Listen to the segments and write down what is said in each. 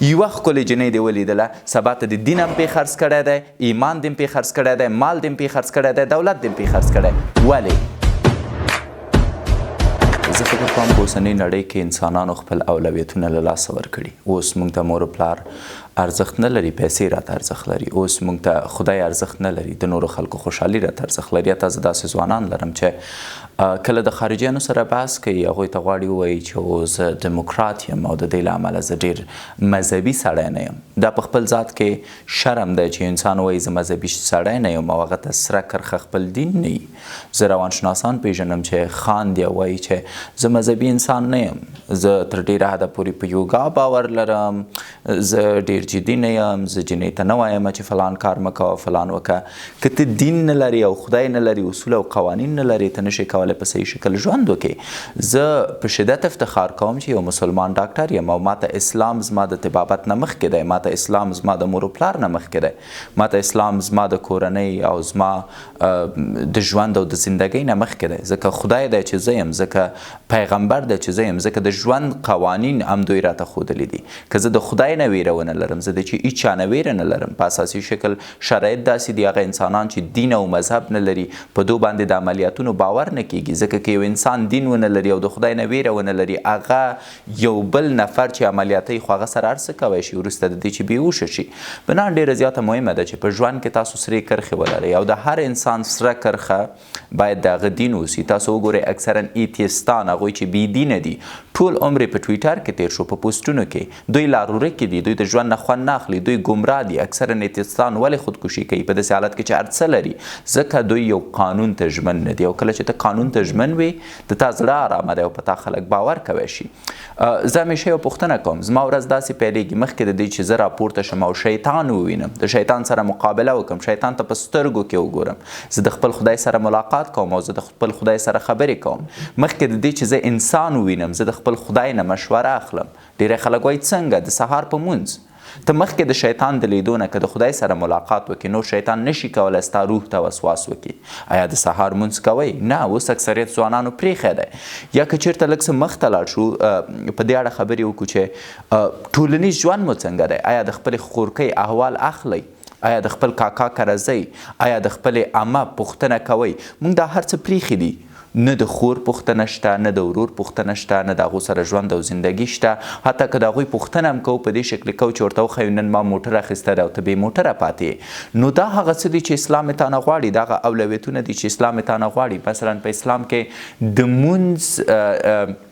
یوه ښکلې جنۍ دې ولیدله سبا ته د دین هم پې خرڅ کړی دی، ایمان دې هم پې خرڅ کړی دی، مال دې هم پې خرڅ کړی دی، دولت دې هم پې خرڅ کړی. ولې؟ زه فکر کوم په اوسنۍ نړۍ کې انسانانو خپل اولویتونه له لاسه ورکړي. اوس موږ ته مور و پلار ارزښت نه لري، پیسې راته ارزښت لري. اوس موږ ته خدای ارزښت نه لري، د نورو خلکو خوشحالي راته ارزښت لري. حتی زه داسې ځوانان لرم چې کله د خارجیانو سره بحث کوي، هغوی ته غواړي ووایي چې زه ډیموکرات یم او د دې له امله زه ډېر مذهبي سړی نه یم. دا په خپل ذات کې شرم دی چې انسان وایي زه مذهبي سړی نه یم او هغه ته سره کرښه خپل دین نه وي. زه روانشناسان پیژنم چې خاندي او وایي چې زه مذهبي انسان نه یم، زه تر ډېره حده پورې په یوګا باور لرم، زه ډېر جدي نه یم، زه جنۍ ته نه وایم چې فلان کار مه کوه فلان وکړه. که ته دین نه لري او خدای نه لري، اصول او قوانین نه لري، ته نشې کولی په صحیح شکل ژوند وکړې. زه په شدت افتخار کوم چې یو مسلمان ډاکټر یم او ماته اسلام زما د طبابت نه مخکې دی، ماته اسلام زما د مور و پلار نه مخکې دی، ماته اسلام زما د کورنۍ او زما د ژوند او د زندګۍ نه مخکې دی. ځکه خدای دی چې زه یم، ځکه پیغمبر دی چې زه یم، ځکه د ژوند قوانین هم دوی راته ښودلي دي. که زه د خدای نه ویره ونه لرم، زه د چې هیچا نه ویره نه لرم، په اساسي شکل شرایط داسې دي هغه انسانان چې دین او مذهب نه لري په دو باندې د عملیاتونو باور نه کیږي. ځکه که یو انسان دین ونه لري او د خدای نه ویره ونه لري، هغه یو بل نفر چې عملیاتوي خو هغه سره هر څه کوی شي وروسته د دې چې بېهوشه شي. بنان ډېره زیاته مهمه ده چې په ژوند کې تاسو سرې کرښې ولرئ او د هر انسان سره کرښه باید د هغه دین اوسي. تاسو وګورئ اکثرا ایتیستان، هغوی چې بې دینه دي، ټول عمر په ټویټر کې تیر شو، په پوسټونو کې دوی لارورکې دي، دوی د ژوند نه خوند نه اخلي، دوی ګمراه دي. اکثرا ایتیستان ولې خودکشي کوي؟ په داسې حالت کې چې هر څه لري، ځکه دوی یو قانون ته ژمن نه دي. او کله چې ته قانون ته ژمن وي، د تا زړه ارامه دی او په تا خلک باور کوی شي. زه همیشه یو پوښتنه کوم، زما ورځ داسې پیلېږي مخکې د دې چې زه راپورته شم او شیطان ووینم، د شیطان سره مقابله وکړم، شیطان ته په سترګو کې وګورم، زه د خپل خدای سره ملاقات کوم او زه د خپل خدای سره خبرې کوم. مخکې د دې چې زه انسان ووینم، زه د خپل خدای نه مشوره اخلم. ډېری خلک وایي څنګه؟ د سهار په مونځ ته مخکې د شیطان د لیدو نه که د خدای سره ملاقات وکړي، نو شیطان نشي کولی ستا روح ته وسواس وکړي. آیا د سهار مونځ کوئ؟ نه، اوس اکثریت ځوانانو پرېښی دی. یا که چېرته لږ څه مخته لاړ شو، په دې اړه خبرې وکړو چې ټولنیز ژوند مو څنګه دی؟ آیا د خپلې خورکۍ احوال اخلئ؟ آیا د خپل کاکا کره ځئ؟ آیا د خپلې عمه پوښتنه کوئ؟ موږ دا هر څه پرېښي دي. نه د خور پوښتنه شته، نه د ورور پوښتنه شته، نه د هغو سره ژوند او زندګي شته. حتی که د هغوی پوښتنه هم کوو، په دې شکل کوو چې ورته وښیو نن ما موټر اخیستی دی او ته بې موټره پاتې. نو دا هغه څه دي چې اسلام یې تا نه غواړي، دا هغه اولویتونه دي چې اسلام یې تا نه غواړي. مثلا په اسلام کې د مونځ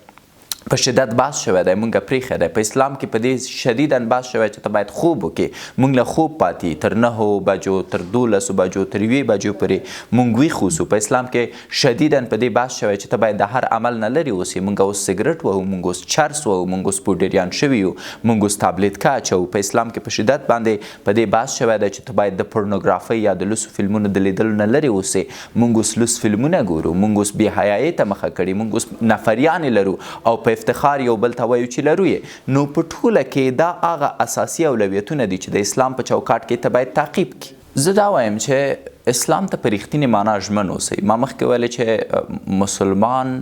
په شدت بحث شوی دی، مونږ پرېښی دی. په اسلام کې په دې شدیدا بحث شوی چې ته باید خوب وکړې. مونږ له خوب پاتې تر 9 بجو تر 12 بجو تر 1 بجو پورې مونږ ویښ اوسو. په اسلام کې شدیدا په دې بحث شوی چې ته باید د هر عمل نه لرې اوسې. مونږ اوس سګرټ وهو، مونږ اوس چرس وهو، مونږ اوس پوډریان شوي یو، مونږ اوس تابلیتکه اچوو. په اسلام کې په شدت باندې په دې بحث شوی دی چې ته باید د پورنوګرافۍ یا د لوسو فلمونو د لیدلو نه لرې اوسې. مونږ اوس لوس فلمونه ګورو، مونږ اوس بې حیایۍ ته مخه کړې، مونږ اوس نفریانې لرو او په افتخار یو بل ته وایو چې لرو یې. نو په ټوله کې دا هغه اساسي اولویتونه دي چې د اسلام په چوکاټ کې ته باید تعقیب کړي. زه دا وایم چې اسلام ته په رښتینې معنا ژمن اوسئ. ما مخکې ویلې چې مسلمان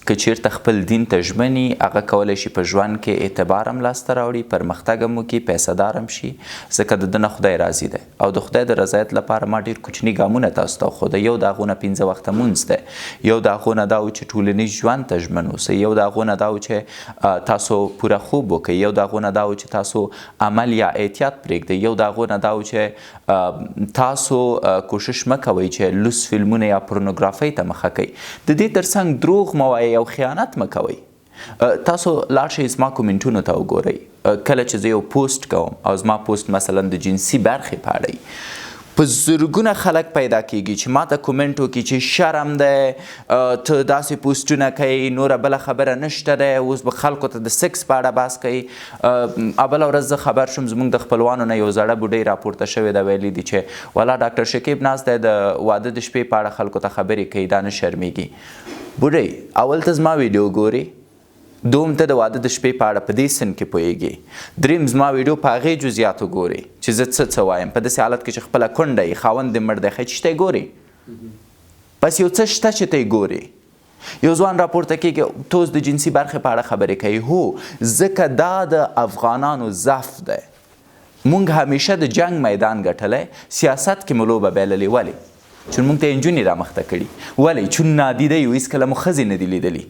که چیرته خپل دین ته ژمن وي، هغه کولی شي په ژوند کې اعتبار هم لاسته راوړي، پرمختګ هم وکړي، پیسه دار هم شي، ځکه د ده نه خدای راضي دی. او د خدای د رضایت لپاره ما ډېر کوچني ګامونه تاسو ته وښوده. یو د هغو نه 5 وخته مونځ دی، یو د هغو نه دا و چې ټولنیز ژوند ته ژمن اوسئ، یو د هغو نه دا و چې تاسو پوره خوب وکړئ، یو د هغو نه دا و چې تاسو عمل یا احتیاط پرېږدئ، یو د هغو نه دا و چې تاسو کوشش مه کوئ چې لوس فلمونه یا پورنوګرافۍ ته مخه کوئ. د دې ترڅنګ دروغ مه وایئ او خیانت مه کوئ. تاسو لاړ شئ زما کومنټونو ته وګورئ. کله چې زه یو پوسټ کوم او زما پوسټ مثلا د جنسي برخې په اړه په زرګونه خلک پیدا کیږي چې ماته کومنټ وکړي چې شرم دی، ته داسې پوسټونه کوي، نوره بله خبره نشته دی، اوس به خلکو ته د سکس په اړه بحث کوي. بله ورځ زه خبر شوم زموږ د خپلوانو نه یو زړه بوډۍ راپورته شوې ده، ویلي دي چې والا ډاکټر شکیب ناست دی د واده د شپې په اړه خلکو ته خبرې کوي، دا نه شرمیږي. بوډۍ اول ته زما ویډیو ګوري، دوم ته د واده د شپې په اړه په دې سن کې پوهیږي، دریم زما ویډیو په هغې جزیاتو ګوري چې زه څه وایم. په داسې حالت کې چې خپله کونډه یې خاوند دې مړ دی ښه چې ته یې ګورې، بس یو څه شته چې ته یې ګورې. یو ځوان راپورته کېږي ته اوس د جنسي برخې په اړه خبرې کوي. هو ځکه دا د افغانانو ضعف دی. مونږ همیشه د جنگ میدان ګټلی، سیاست کې مو لوبه بایللې. ولې؟ چون مونږ ته نجونې رامخته کړي. ولې؟ چون نادیده یو، هېڅکله مو ښځې نه دي لیدلي.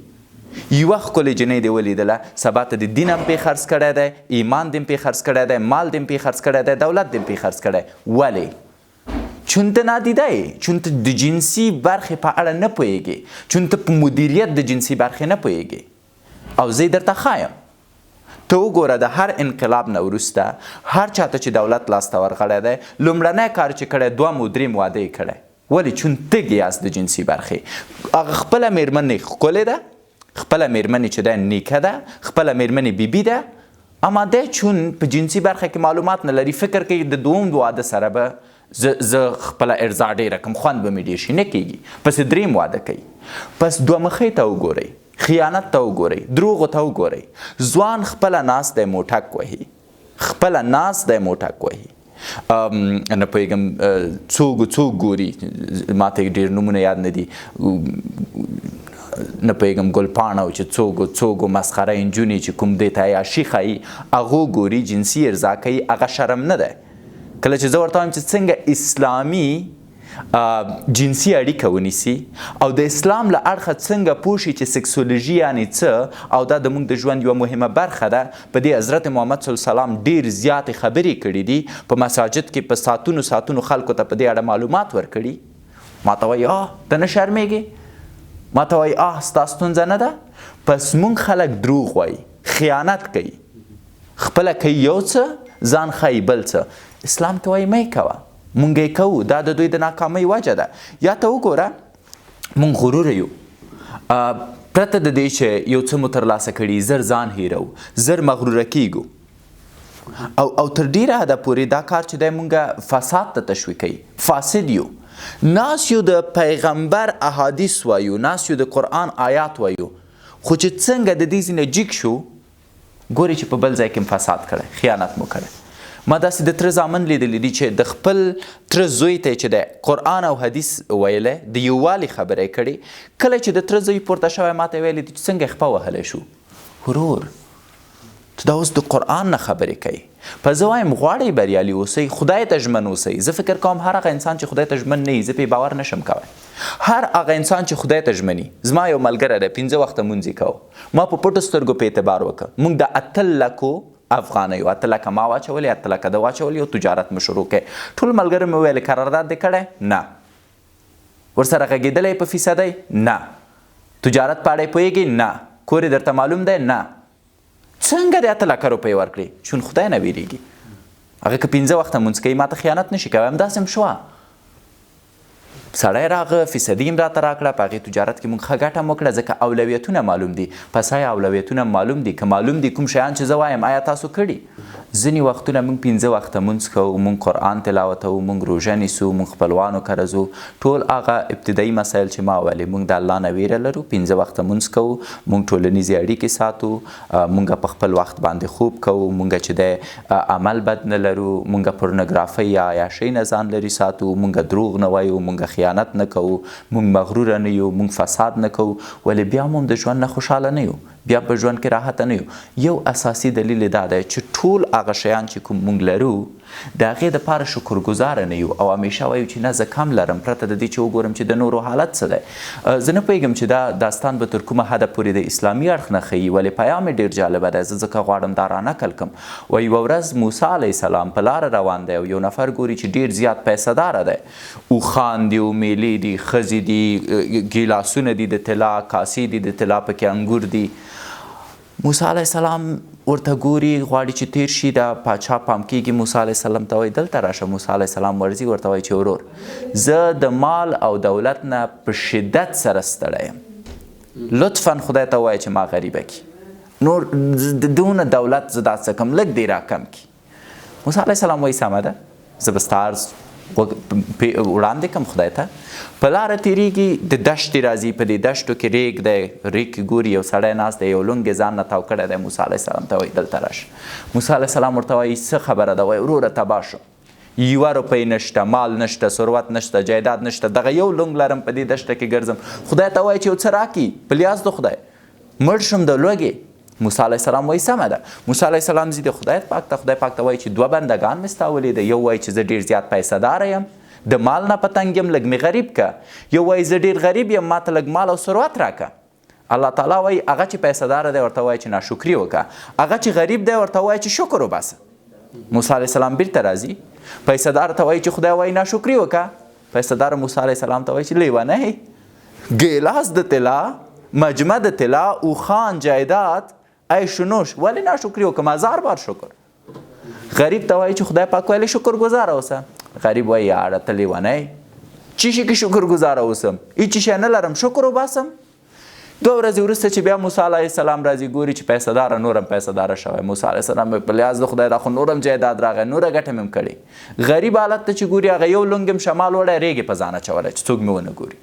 یوه ښکلې جنۍ دې ولیدله، سبا ته د دین هم پې خرڅ کړی دی، ایمان دې هم پې خرڅ کړی دی، مال دې هم پې خرڅ کړی دی، دولت دې هم پې خرڅ کړی. ولې؟ چون ته نادیده یې، چون ته د جنسي برخې په اړه نه پوهېږې، چون ته په مدیریت د جنسي برخې نه پوهېږې. او زه درته ښایم، ته وګوره د هر انقلاب نه وروسته هر چاته چې دولت لاسته ورغلی دی، لومړنی کار چې کړی 2 او 3 واده یې کړی. ولې؟ چون تږي یاست د جنسي برخې. هغه خپله مېرمن یې ښکلې ده، خپله مېرمن چې ده نیکه ده، خپله مېرمن یې بیبي ده، اما دی چون په جنسي برخه کې معلومات نه لري، فکر کوي د 2 واده سره به زه خپله ارضا ډېره کړم، خوند به مې ډېر شي. نه کېږي. پس 3 واده کوي. پس 2 مخۍ ته وګورئ، خیانت ته وګورئ، دروغو ته وګورئ. ځوان خپله ناست دی موټک وهي، خپله ناست دی موټک وهي. نه پوهېږم څوک ګوري، ما ته ډېر نومونه یاد نه دي، نه پوهېږم ګلپاڼه او چې څوک مسخره نجونې چې کوم دې ته عیاشي ښایي، هغو ګوري، جنسي ارضا کوي. هغه شرم نه دی. کله چې زه ورته وایم چې څنګه اسلامي جنسي اړیکه ونیسي او د اسلام له اړخه څنګه پوه شي چې سکسولوژي یعنې څه، او دا د موږ د ژوند یوه مهمه برخه ده. په دې حضرت محمد صلی الله علیه وسلم ډېر زیاتې خبرې کړي دي، په مساجد کې په ساعتونو خلکو ته په دې اړه معلومات ورکړي. ما ته وایي ته نه شرمېږې؟ ما ته وایي ستا ستونزه نه ده؟ پس موږ خلک دروغ وایي، خیانت کوي، خپله کوي یو څه، ځان ښایي بل څه. اسلام ته وایي مه یې کوه، مونږ یې کوو. دا د دوی د ناکامۍ وجه ده. یا ته وګوره مونږ غروره یو، پرته د دې چې یو څه مو ترلاسه کړي، زر ځان هیرو، زر مغروره کیږو. او تر ډیره حده پورې دا کار چې دی مونږ فساد ته تشویقوي، فاسد یو. ناس یو د پیغمبر احادیث وایو، ناس یو د قرآن آیات وایو، خو چې څنګه د دې ځینې جګ شو، ګوري چې په بل ځای کې فساد کړی، خیانت مو کړی. ما داسې د تره زامن لیدلی دي چې د خپل تره زوی ته چې دی قرآن او حدیث ویلی، د یووالي خبره یې کړې. کله چې د تره زوی پورته شوی ما ته ویلی دي چې څنګه یې خپه وهلی شو. ورور ته دا اوس د قرآن نه خبرې کوي. په زه وایم غواړئ بریالي اوسئ، خدای ته ژمن اوسئ. زه فکر کوم هر هغه انسان چې خدای ته ژمن نه وي، زه پرې باور نشم کوی. هر هغه انسان چې خدای ته ژمني، زما یو ملګری دی 5 وخته مونځ یې کوو. ما په پټو سترګو په اعتبار وکړه، مونږ د 8 لکو افغانیو 8 لکه ما واچولې، 8 لکه ده واچولې، او تجارت مو شروع کړی. ټول ملګري مې ویل قرارداد دې کړی؟ نه. ورسره غږېدلی په فیصدۍ؟ نه. تجارت په اړه یې پوهېږي؟ نه. کور یې درته معلوم دی؟ نه. څنګه دې 8 لکه روپۍ ورکړي؟ چون خدای نه ویرېږي. هغه که 5 وخته مونځ کوي ما ته خیانت نشي کوی. همداسې هم شوه، سړی راغه، فیصدي هم راته راکړه، په هغې تجارت کې مونږ ښه ګټه هم وکړه، ځکه اولویتونه معلوم دي. پس آیا اولویتونه معلوم دي؟ که معلوم دي کوم شیان چې زه وایم آیا تاسو کړي؟ ځینې وختونه مونږ 5 وخته مونځ کوو، مونږ قرآن تلاوتوو، مونږ روژه نیسو، مونږ خپلوانو کره ځو، ټول هغه ابتدایي مسایل چې ما ویلې. مونږ د الله نه ویره لرو، 5 وخته مونځ کوو، مونږ ټولنیزې اړیکې ساتو، مونږ په خپل وخت باندې خوب کوو، مونږ چې دی عمل بد نه لرو، مونږ پورنوګرافۍ یا عیاشۍ نه ځان لرې ساتو، مونږ دروغ نه وایو، مونږ خیانت نه کوو، مونږ مغروره نه یو، مونږ فساد نه کوو. ولې بیا هم د ژوند نه خوشحاله نه یو، بیا په ژوند کې راحته نه یو. یو اساسي دلیل دا دی چې ټول هغه شیان چې کوم مونږ لرو د هغې دپاره شکرګزاره نه یو، او همیشه وایو چې نه زه کم لرم، پرته د دې چې وګورم چې د نورو حالت څه دی. زه نه پوهېږم چې دا داستان به تر کومه حده پورې د اسلامي اړخ نه ښیي، ولې پیام یې ډېر جالبه دی. زه ځکه غواړم دا رانقل کړم. وایي یوه ورځ موسی علیه السلام په لاره روان دی او یو نفر ګوري چې ډېر زیات پیسه داره دی، اوښان دي، میلې دي، ښځې دي، ګیلاسونه دي د طلا، کاسې دي د طلا، پکې انګور دي. موسی علیه السلام ورته ګوري، غواړي چې تیر شي، د پاچا پام کېږي. موسی علیه السلام ته وایي دلته راشه. موسی علیه السلام ورځي، ورته وایي چې ورور زه د مال او دولت نه په شدت سره ستړی یم، لطفا خدای ته وایي چې ما غریبه کړي، نور دونه دولت زه دا څه کم، لږ دې راکم کړي. موسی علیه السلام وایي سمه ده، زه به ستا عرض وړاندې کړم خدای ته. په لاره تېرېږي، د دشتې راځي، په دې دشتو کې ریګ دی، ریګ کې ګوري یو سړی ناست دی، یو لونګ یې ځان نه تاو کړی دی. موسی علیه السلام ته وایي دلته راشه. موسی علیه السلام ورته وایي څه خبره ده؟ وایي وروره تباه شو، یوه روپۍ نشته، مال نشته، ثروت نشته، جایداد نشته، دغه یو لونګ لرم په دې دشته کې ګرځم، خدای ته وایي چې یو څه راکړي په لیاز د خدای، مړ شم د لوږې. موسی علیه السلام وایي سمه ده. موسی علیه السلام ځي د خدای پاک ته، خدای پاک ته وایي چې 2 بندګان مې ستا ولیده، یو وایي چې زه ډېر زیات پیسه داره یم، د مال نه په تنګ یم، لږ مې غریب که، یو وایي زه ډېر غریب یم، ما ته لږ مال او ثروت راکړه. الله تعالی وایي هغه چې پیسه داره دی ورته وایي چې ناشکري وکړه، هغه چې غریب دی ورته وایي چې شکر وباسه. موسی علیه السلام بیرته راځي، پیسه دار ته وایي چې خدای وایي ناشکري وکړه، پیسه دار موسی علیه السلام ته وایي چې لیونی، ګیلاس د طلا، مجمع د طلا، اوښان، جایداد، عیش و نوش، ولې ناشکري وکړم؟ 1000 بار شکر. غریب ته وایي چې خدای پاک ویلی شکر ګزاره اوسه، غریب وایي یاره ته لیونی، چی شي کې شکر ګزاره اوسم؟ هیڅ شی نه لرم، شکر وباسم. 2 ورځې وروسته چې بیا موسی علیه السلام راځي، ګوري چې پیسه داره نورم پیسه داره شوی. موسی علیه السلام په لیاز د خدای دا خو نورم جایداد راغی، نوره ګټه مې هم کړې. غریب حالت ته چې ګوري هغه یو لونګ هم شمال وړی، ریږې په ځان اچولی چې څوک مې ونه ګوري.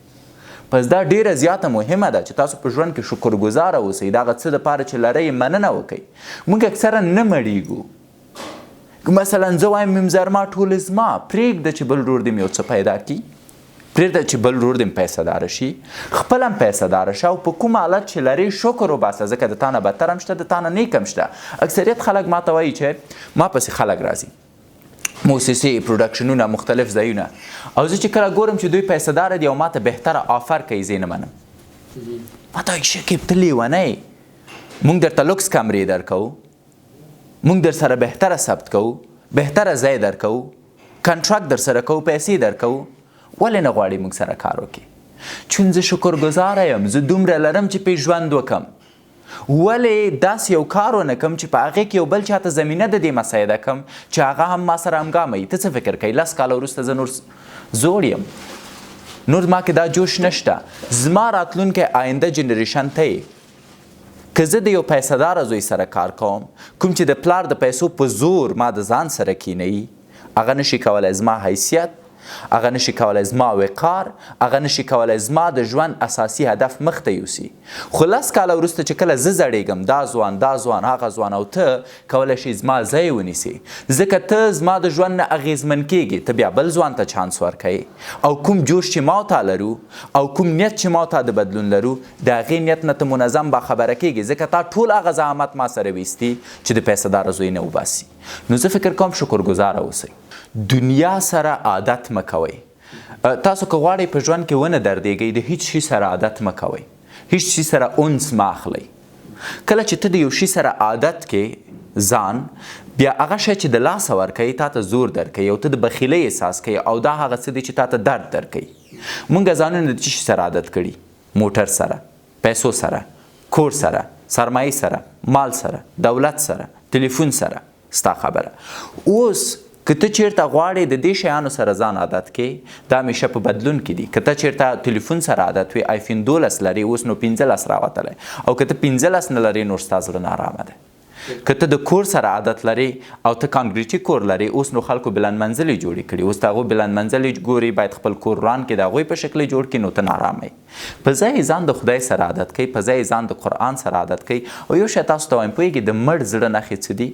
پس دا ډیره زیاته مهمه ده چې تاسو په ژوند کې شکرګزاره اوسئ، د هغه څه دپاره چې لرئ مننه وکئ. موږ اکثرا نه مړیږو. مثلا زه وایم ممزرما ټول زما، پرېږده چې بل ورور دې مې یو څه پیدا کړي، پرېږده چې بل ورور دې پیسه داره شي، خپل هم پیسه داره شه، او په کوم حالت چې لرې شکر وباسه، ځکه د تا نه بدتر هم شته، د تا نه نیک هم شته. اکثریت خلک ما ته وایي چې ما پسې خلک راځي، موسسې، پروډکشنونه، مختلف ځایونه، او زه چې کله ګورم چې دوی پیسه داره دي او ما ته بهتره آفر کوي، زه یې نه منم. ما ته وایي شکیب ته لیونی، موږ درته لوکس کمرې درکوو، موږ در سره بهتره ثبت کوو، بهتره ځای درکوو، کنټراکټ در سره کوو، پیسې درکوو، ولې نه غواړي موږ سره کار وکړي؟ چون زه شکرګزاره یم، زه دومره لرم چې پې ژوند وکم. ولې داسې یو کار ونه کم چې په هغې کې یو بل چاته زمینه د دې مسایده کم چې هغه هم ما سره همګامه وي؟ ته څه فکر کوي 10 کاله وروسته زه نور زوړ یم، نور ما کې دا جوش نشته، زما راتلونکی آینده جنریشن ته یې که زه د یو پیسه داره زوی سره کار کوم، کوم چې د پلار د پیسو په زور ما د ځان سره کینوي، هغه نشي کولی زما حیثیت، هغه نشي کولی زما وقار، هغه نشي کولی زما د ژوند اساسي هدف مخته یوسي. خو 10 کاله وروسته چې کله زه زړېږم، دا ځوان هغه ځوان، او ته کولی شي زما ځای ونیسي، ځکه ته زما د ژوند نه اغېزمن کېږي، ته بیا بل ځوان ته چانس ورکوي، او کوم جوش چې ما ته لرو او کوم نیت چې ما ته د بدلون لرو، د هغې نیت نه ته منظم باخبره کېږي، ځکه تا ټول هغه زحمت ما سره ویستي چې د پیسه داره زوی نه وباسي. نو زه فکر کوم شکرګزاره اوسئ. دنیا سره عادت مه کوئ. تاسو که غواړئ په ژوند کې ونه دردېږئ، د هیڅ شي سره عادت مه کوئ، هیڅ شي سره انس مه اخلئ. کله چې ته د یو شي سره عادت کې ځان، بیا هغه شی چې د لاسه ورکوي تا ته زور درکوي، او ته د بخیلۍ احساس کوي، او دا هغه څه دی چې تا ته درد درکوي. موږ ځانونه د څه شي سره عادت کړي؟ موټر سره، پیسو سره، کور سره، سرمایې سره، مال سره، دولت سره، تلیفون سره. ستا خبره اوس که ته چیرته غواړې د دې شیانو سره ځان عادت کې، دا همیشه په بدلون کې دي. که ته چیرته تلیفون سره عادت وي، آیفون 12 لري، اوس نو 15 راوتلی، او که ته 15 نه لري، نور ستا زړه نارامه دی. که ته د کور سره عادت لري او ته کانکریټي کور لري، اوس نو خلکو بلند منزلې جوړې کړي، اوس د هغوی بلند منزلې ګوري، باید خپل کور وران کړي، د هغوی په شکل جوړ کړي، نو ته نارامه یې. په ځای ځان د خدای سره عادت کوي، په ځای ځان د قرآن سره عادت کوي. او یو شی تاسو ته وایم، پوهېږئ د مړ زړه نښې څه دي؟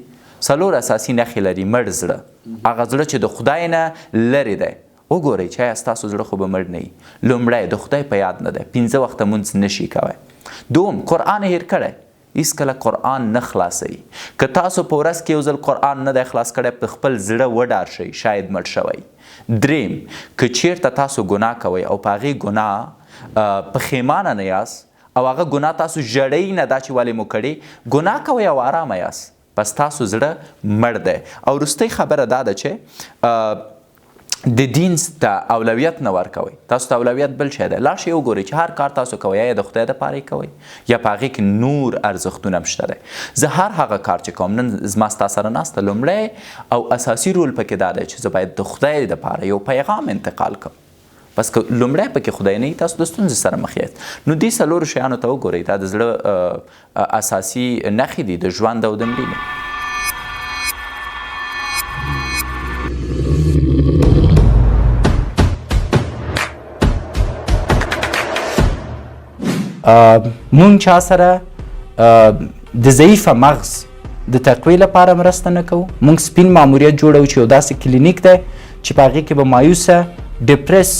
4 اساسي نښې لري مړ زړه، هغه زړه چې د خدای نه لرې دی. وګورئ چې ایا ستاسو زړه خو به مړ نه وي. لومړی د خدای په یاد نه دی، 5 وخته مونځ نشي کوی. دوم، قرآن هېر کړی، هیڅکله قرآن نه خلاصوي. که تاسو په ورځ کې یو ځل قرآن نه دی خلاص کړی، په خپل زړه وډار شئ، شاید مړ شوی. دریم، که چیرته تاسو ګناه کوئ او په هغې ګناه پښیمانه نه یاست، او هغه ګناه تاسو ژړئ نه دا چې ولې مو کړې، ګناه کوئ او آرامه یاست، پس تاسو زړه مړ دی. او وروستۍ خبره دا ده چې د دین ته اولویت نه ورکوئ. تاسو ته اولویت بل شی دی. لاړ شئ وګورئ چې هر کار تاسو کوئ، یا د خدای دپاره یې کوئ، یا په هغې کې نور ارزښتونه هم شته دی. زه هر هغه کار چې کوم، نن زما ستا سره ناسته، لومړی او اساسي رول پکې دا دی چې زه باید د خدای دپاره یو پیغام انتقال کړم. بس که لومړی پکې خدای نه وي، تاسو د ستونزې سره مخ یاست. نو دې 4 شیانو ته وګورئ، دا د زړه اساسي نښې دي د ژوند او د مړینې. مونږ چا سره د ضعیفه مغز د تقویې لپاره مرسته نه کوو. مونږ سپین ماموریت جوړوو چې یو داسې کلینیک دی چې په هغې کې به مایوسه ډپرس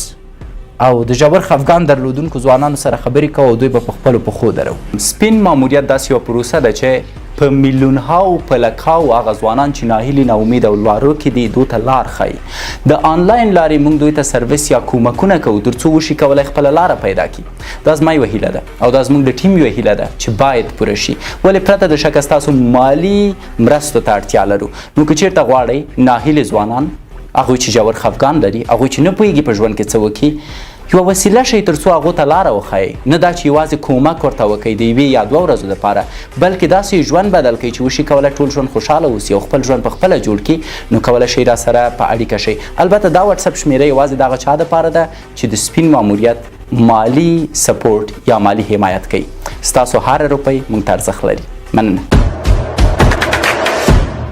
او د ژور خفګان درلودونکو ځوانانو سره خبرې کوو او دوی به په خپلو پښو درو. سپین ماموریت داسې یوه پروسه ده چې په میلیونهاو په لکاو هغه ځوانان چې ناهیلي ناامید او لوارو کې دي دوی ته لار ښایي. د آنلاین لارې موږ دوی ته سرویس یا کومکونه کوو تر څو وشي کولی خپله لاره پیدا کړي. دا زما یوه هیله ده او دا زموږ د ټیم یوه هیله ده چې باید پوره شي. ولې پرته د شکه ستاسو مالي مرستو ته اړتیا لرو. نو که چیرته غواړئ ناهیلي ځوانان، هغوی چې ژور خفګان لري، هغوی چې نه پوهېږي په ژوند کې څه وکړي، یوه وسیله شئ تر څو هغو ته لاره وښایئ. نه دا چې یوازې کومک ورته وکئ د یوې یا دوه ورځو دپاره، بلکې داسې ژوند بدل کړئ چې وشي کولی ټول ژوند خوشحاله اوسي او خپل ژوند پخپله جوړ کړي. نو کولی شئ راسره په اړیکه شئ. البته دا وټساپ شمېره یوازې د هغه چا دپاره ده چې د سپین ماموریت مالی سپورټ یا مالی حمایت کوي. ستاسو هر روپۍ موږ ته ارزښت لري. مننه.